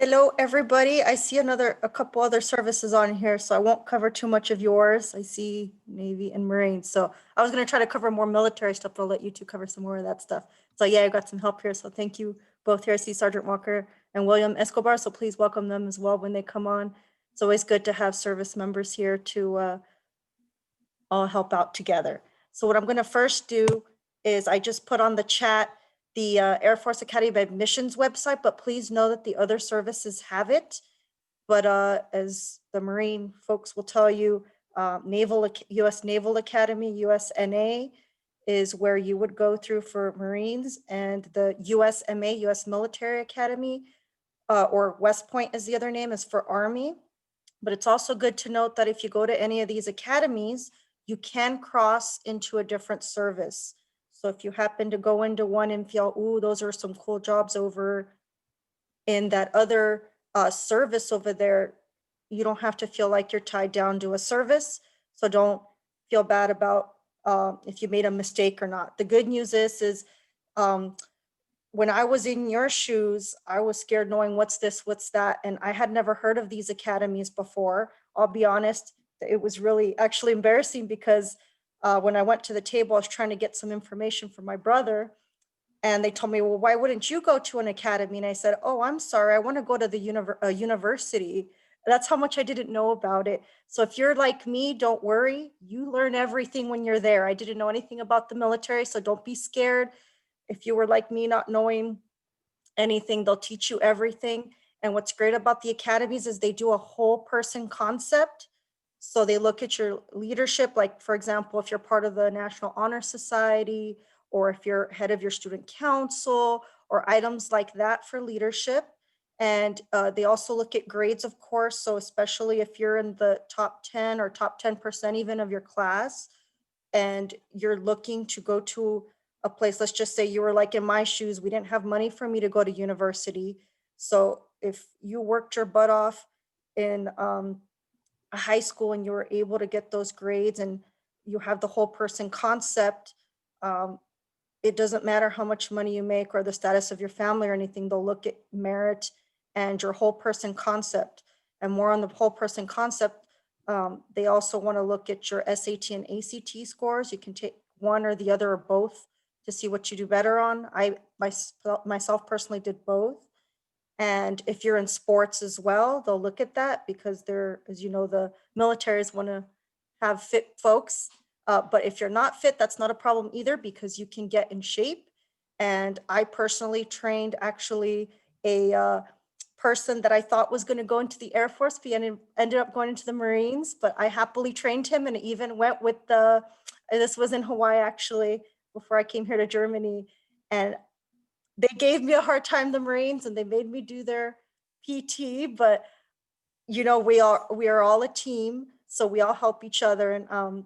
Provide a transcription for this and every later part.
Hello, everybody. I see a couple other services on here, so I won't cover too much of yours. I see Navy and Marines. So I was going to try to cover more military stuff, but I'll let you two cover some more of that stuff. So yeah, I got some help here. So thank you both here. I see Sergeant Walker and William Escobar. So please welcome them as well when they come on. It's always good to have service members here to all help out together. So what I'm going to first do is I just put on the chat the Air Force Academy admissions website, but please know that the other services have it. But as the Marine folks will tell you, U.S. Naval Academy, USNA, is where you would go through for Marines, and the USMA, U.S. Military Academy, or West Point is the other name, is for Army. But it's also good to note that if you go to any of these academies, you can cross into a different service. So if you happen to go into one and feel, ooh, those are some cool jobs over in that other service over there, you don't have to feel like you're tied down to a service. So don't feel bad about if you made a mistake or not. The good news is when I was in your shoes, I was scared knowing what's this, what's that. And I had never heard of these academies before. I'll be honest, it was really actually embarrassing because when I went to the table, I was trying to get some information from my brother. And they told me, well, why wouldn't you go to an academy? And I said, oh, I'm sorry, I want to go to the university. That's how much I didn't know about it. So if you're like me, don't worry. You learn everything when you're there. I didn't know anything about the military, so don't be scared. If you were like me, not knowing anything, they'll teach you everything. And what's great about the academies is they do a whole person concept. So they look at your leadership, like for example, if you're part of the National Honor Society, or if you're head of your student council, or items like that for leadership. And they also look at grades, of course. So especially if you're in the top 10 or top 10% even of your class, and you're looking to go to a place, let's just say you were like in my shoes, we didn't have money for me to go to university. So if you worked your butt off in a high school and you were able to get those grades and you have the whole person concept, it doesn't matter how much money you make or the status of your family or anything, they'll look at merit and your whole person concept. And more on the whole person concept, they also want to look at your SAT and ACT scores. You can take one or the other or both to see what you do better on. I myself personally did both. And if you're in sports as well, they'll look at that because they're, as you know, the militaries want to have fit folks. But if you're not fit, that's not a problem either because you can get in shape. And I personally trained actually a person that I thought was going to go into the Air Force. He ended up going into the Marines, but I happily trained him and even went with this was in Hawaii actually, before I came here to Germany. And they gave me a hard time, the Marines, and they made me do their PT, but you know, we are all a team, so we all help each other. And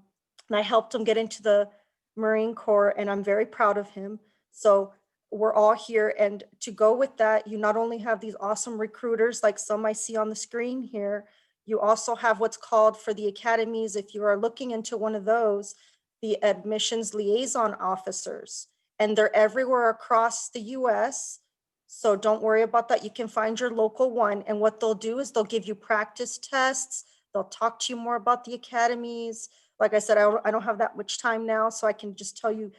I helped him get into the Marine Corps, and I'm very proud of him. So we're all here. And to go with that, you not only have these awesome recruiters like some I see on the screen here, you also have what's called for the academies, if you are looking into one of those, the admissions liaison officers. And they're everywhere across the US. So don't worry about that. You can find your local one. And what they'll do is they'll give you practice tests. They'll talk to you more about the academies. Like I said, I don't have that much time now, so I can just tell you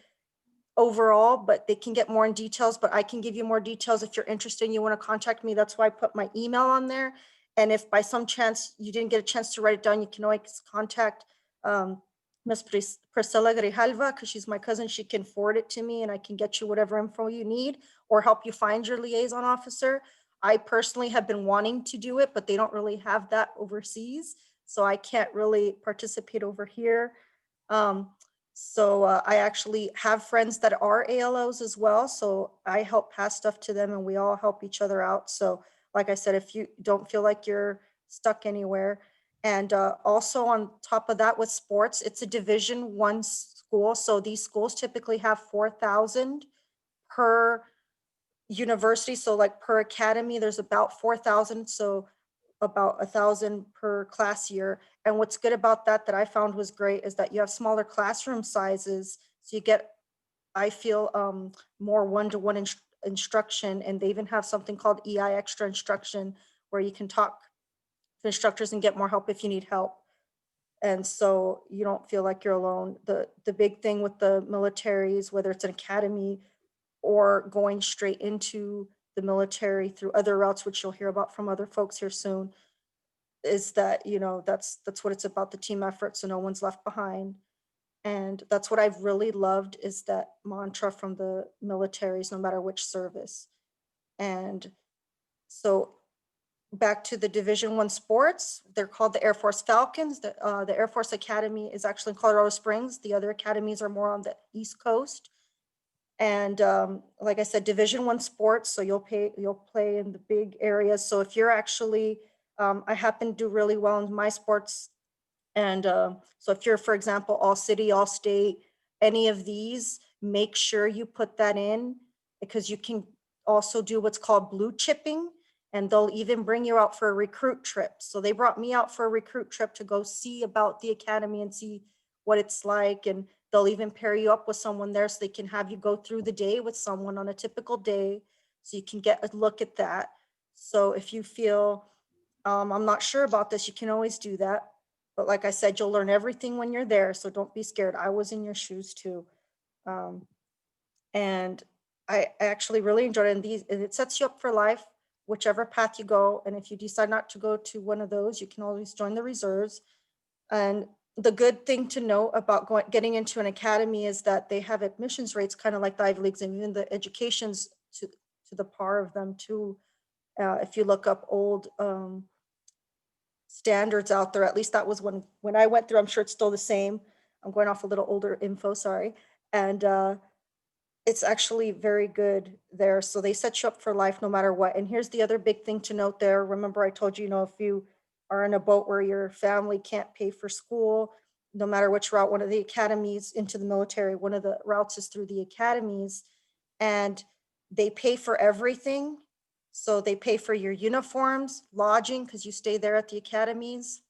overall, but they can get more in details, but I can give you more details if you're interested and you want to contact me. That's why I put my email on there. And if by some chance you didn't get a chance to write it down, you can always contact Miss Priscilla Grijalva, because she's my cousin. She can forward it to me and I can get you whatever info you need or help you find your liaison officer. I personally have been wanting to do it, but they don't really have that overseas. So I can't really participate over here. So I actually have friends that are ALOs as well. So I help pass stuff to them and we all help each other out. So like I said, if you don't feel like you're stuck anywhere. And also on top of that with sports, it's a Division I school. So these schools typically have 4,000 per university. So like per academy, there's about 4,000. So about 1,000 per class year. And what's good about that I found was great is that you have smaller classroom sizes. So you get, I feel, more one-to-one instruction, and they even have something called EI extra instruction where you can talk to instructors and get more help if you need help. And so you don't feel like you're alone. The big thing with the militaries, whether it's an academy or going straight into the military through other routes, which you'll hear about from other folks here soon, is that, that's what it's about, the team effort, so no one's left behind. And that's what I've really loved, is that mantra from the militaries, no matter which service. And so back to the Division I sports, they're called the Air Force Falcons. The Air Force Academy is actually in Colorado Springs. The other academies are more on the East Coast. And like I said, Division I sports, so you'll play in the big areas. So if you're actually, I happen to do really well in my sports, and so if you're, for example, all city, all state, any of these, make sure you put that in, because you can also do what's called blue chipping, and they'll even bring you out for a recruit trip. So they brought me out for a recruit trip to go see about the academy and see what it's like. And they'll even pair you up with someone there so they can have you go through the day with someone on a typical day, so you can get a look at that. So if you feel, I'm not sure about this, you can always do that. But like I said, you'll learn everything when you're there, so don't be scared. I was in your shoes too. Um, and I actually really enjoyed it. And it sets you up for life, whichever path you go. And if you decide not to go to one of those, you can always join the reserves. And the good thing to know about getting into an academy is that they have admissions rates kind of like the Ivy Leagues, and even the education's to the par of them too. If you look up old standards out there, at least that was when I went through. I'm sure it's still the same. I'm going off a little older info, sorry. And it's actually very good there. So they set you up for life no matter what. And here's the other big thing to note there. Remember, I told you, if you are in a boat where your family can't pay for school, no matter which route, one of the academies into the military, one of the routes is through the academies, and they pay for everything. So they pay for your uniforms, lodging, because you stay there at the academies,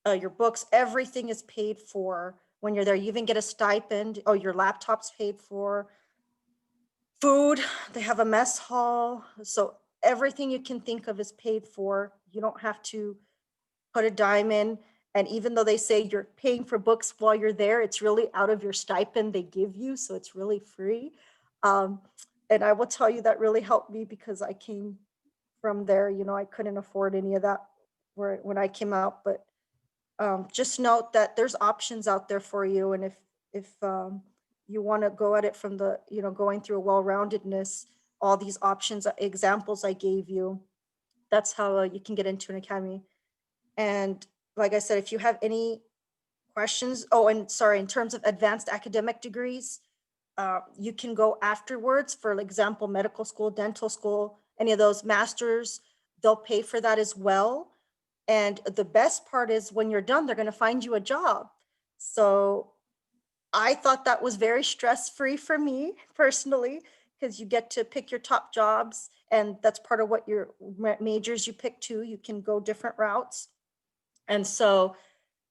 your books, everything is paid for when you're there. You even get a stipend. Oh, your laptop's paid for. Food, they have a mess hall. So everything you can think of is paid for. You don't have to put a dime in. And even though they say you're paying for books while you're there, it's really out of your stipend they give you. So it's really free. Um, and I will tell you that really helped me, because I came from there. I couldn't afford any of that when I came out. But just note that there's options out there for you. And if you want to go at it from the, going through a well-roundedness, all these options, examples I gave you, that's how you can get into an academy. And like I said, if you have any questions, oh, and sorry, in terms of advanced academic degrees, you can go afterwards. For example, medical school, dental school, any of those masters, they'll pay for that as well. And the best part is, when you're done, they're going to find you a job. So I thought that was very stress-free for me personally, because you get to pick your top jobs, and that's part of what your majors you pick too. You can go different routes. And so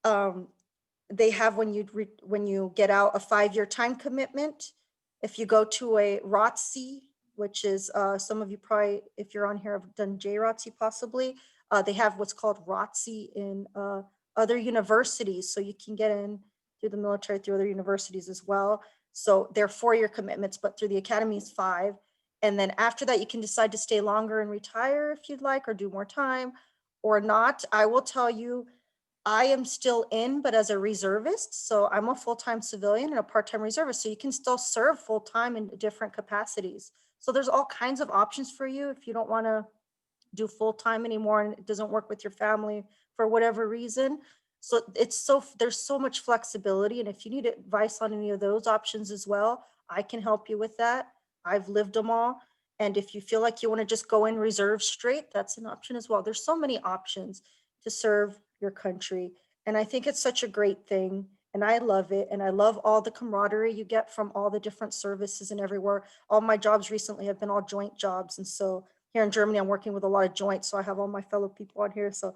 they have, when you get out, a 5-year time commitment. If you go to a ROTC, which is some of you probably, if you're on here, have done JROTC possibly. They have what's called ROTC in other universities, so you can get in through the military through other universities as well. So they're 4-year commitments, but through the academy is 5. And then after that, you can decide to stay longer and retire if you'd like, or do more time or not. I will tell you, I am still in, but as a reservist. So I'm a full-time civilian and a part-time reservist. So you can still serve full-time in different capacities. So there's all kinds of options for you if you don't want to do full-time anymore and it doesn't work with your family for whatever reason. So there's so much flexibility. And if you need advice on any of those options as well, I can help you with that. I've lived them all. And if you feel like you want to just go in reserve straight, that's an option as well. There's so many options to serve your country. And I think it's such a great thing. And I love it. And I love all the camaraderie you get from all the different services and everywhere. All my jobs recently have been all joint jobs. And so here in Germany, I'm working with a lot of joints. So I have all my fellow people on here. So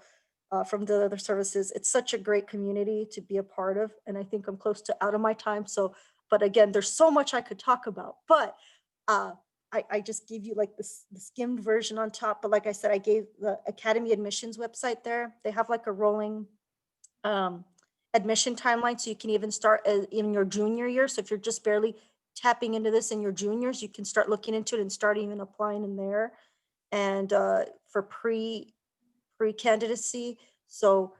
from the other services, it's such a great community to be a part of. And I think I'm close to out of my time. So, but again, there's so much I could talk about. But I just gave you like this the skimmed version on top, but like I said, I gave the Academy admissions website there. They have like a rolling admission timeline, so you can even start in your junior year. So if you're just barely tapping into this in your juniors, you can start looking into it and start even applying in there. And for pre-candidacy, so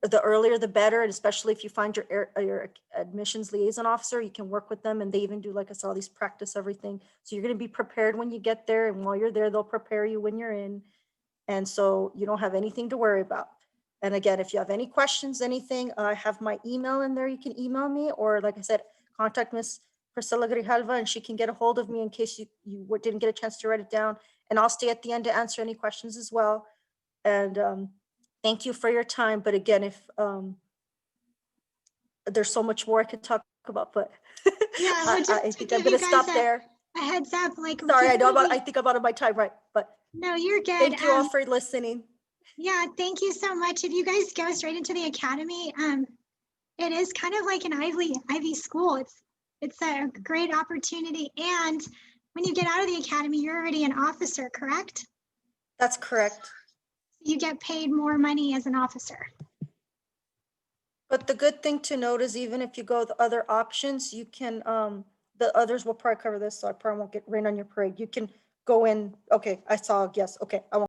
the earlier the better, and especially if you find your admissions liaison officer, you can work with them, and they even do, like I saw, these practice everything. So you're going to be prepared when you get there, and while you're there, they'll prepare you when you're in. And so you don't have anything to worry about. And again, if you have any questions, anything, I have my email in there. You can email me, or like I said, contact Miss Priscilla Grijalva, and she can get a hold of me in case you didn't get a chance to write it down. And I'll stay at the end to answer any questions as well. And thank you for your time. But again, if there's so much more I could talk about, but Yeah, well, just I to think I'm give you going to guys stop there. a heads up, like, Sorry, I typically- think I'm out of my time, right? But no, you're good. thank you all for listening. Yeah, thank you so much. If you guys go straight into the academy, it is kind of like an Ivy school. It's a great opportunity. And when you get out of the academy, you're already an officer, correct? That's correct. You get paid more money as an officer. But the good thing to note is even if you go the other options, you can, the others will probably cover this, so I probably won't get rain on your parade. You can go in, okay, I saw, yes, okay, I won't.